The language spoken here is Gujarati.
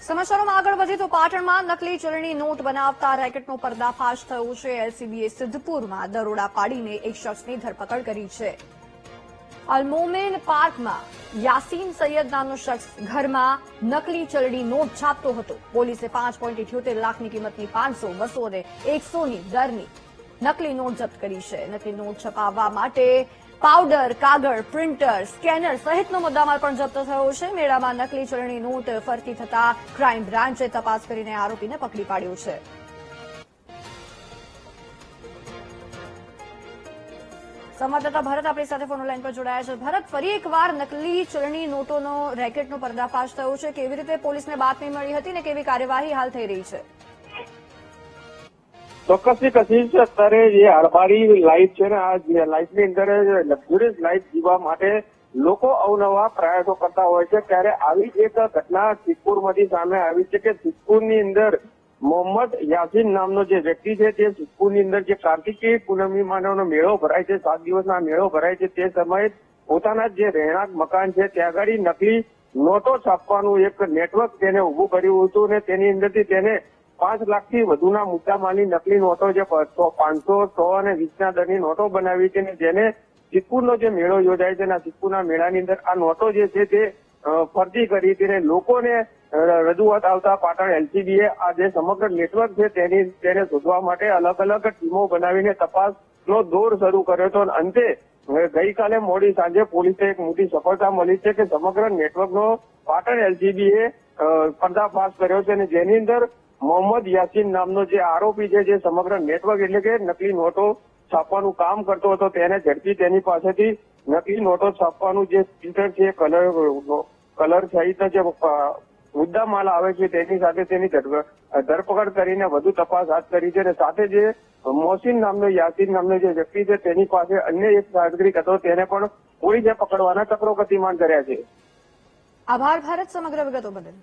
સમાચારોમાં આગળ વધીએ તો પાટણમાં નકલી ચલણી નોટ બનાવતા રેકેટનો પર્દાફાશ થયો છે। એલસીબીએ સિદ્ધપુરમાં દરોડા પાડીને એક શખ્સની ધરપકડ કરી છે। અલમોમેન પાર્કમાં યાસીન સૈયદ નામનો શખ્સ ઘરમાં નકલી ચલણી નોટ છાપતો હતો। પોલીસે 5.78 લાખની કિંમતની 500, 200 અને 100ની દરની નકલી નોટ જપ્ત કરી છે। નકલી નોટ છપાવવા માટે પાવડર, કાગળ, પ્રિન્ટર, સ્કેનર સહિતનો મુદ્દામાલ પણ જપ્ત થયો છે। મેળામાં નકલી ચલણી નોટ ફરતી થતા ક્રાઇમ બ્રાન્ચે તપાસ કરીને આરોપીને પકડી પાડ્યો છે। સંવાદદાતા ભરત આપણી સાથે ફોન લાઈન પર જોડાયા છે। ભરત, ફરી એકવાર નકલી ચલણી નોટોનો રેકેટનો પર્દાફાશ થયો છે। કેવી રીતે પોલીસને બાતમી મળી હતી ને કેવી કાર્યવાહી હાલ થઈ રહી છે? ચોક્કસથી કશીશ, અત્યારે જે હળબારી લાઈફ છે ને, આ લાઈફની અંદર લક્ઝુરિયસ લાઈફ જીવવા માટે લોકો અવનવા પ્રયાસો કરતા હોય છે। ત્યારે આવી એક ઘટના સિદ્ધપુરમાંથી સામે આવી છે કે સિદ્ધપુરની અંદર મોહમ્મદ યાસીન નામનો જે વ્યક્તિ છે તે સિદ્ધપુરની અંદર જે કાર્તિકી પૂનમની માનો મેળો ભરાય છે, 7 દિવસના મેળો ભરાય છે, તે સમયે પોતાના જે રહેણાંક મકાન છે ત્યાં આગળ નકલી નોટો છાપવાનું એક નેટવર્ક તેને ઉભું કર્યું હતું અને તેની અંદરથી તેને 5 લાખથી વધુના મુદ્દામાલની નકલી નોટો જે 500, 100 અને 20ના દરની નોટો બનાવી છે, જેને સિદ્ધપુરનો જે મેળો યોજાય છે અને સિદ્ધપુરના મેળાની અંદર આ નોટો જે છે તે ફરજી કરી હતી અને લોકોને રજૂઆત આવતા પાટણ એલસીબીએ આ જે સમગ્ર નેટવર્ક છે તેને શોધવા માટે અલગ અલગ ટીમો બનાવીને તપાસનો દોર શરૂ કર્યો હતો અને અંતે ગઈકાલે મોડી સાંજે પોલીસે એક મોટી સફળતા મળી છે કે સમગ્ર નેટવર્કનો પાટણ એલસીબીએ પર્દાફાશ કર્યો છે અને જેની અંદર મોહમ્મદ યાસીન નામનો જે આરોપી છે, જે સમગ્ર નેટવર્ક એટલે કે નકલી નોટો છાપવાનું કામ કરતો હતો, તેને ઝડપી તેની પાસેથી નકલી નોટો છાપવાનું જે પ્રિન્ટર છે, કલર સહિતના જે મુદ્દા માલ આવે છે તેની સાથે તેની ધરપકડ કરીને વધુ તપાસ હાથ કરી છે અને સાથે જે મોહસિન નામનો યાસીન નામનો જે વ્યક્તિ છે તેની પાસે અન્ય એક નાગરિક હતો, તેને પણ પોલીસે પકડવાના ચક્રો ગતિમાન કર્યા છે। આભાર ભારત, સમગ્ર વિગતો બદલ।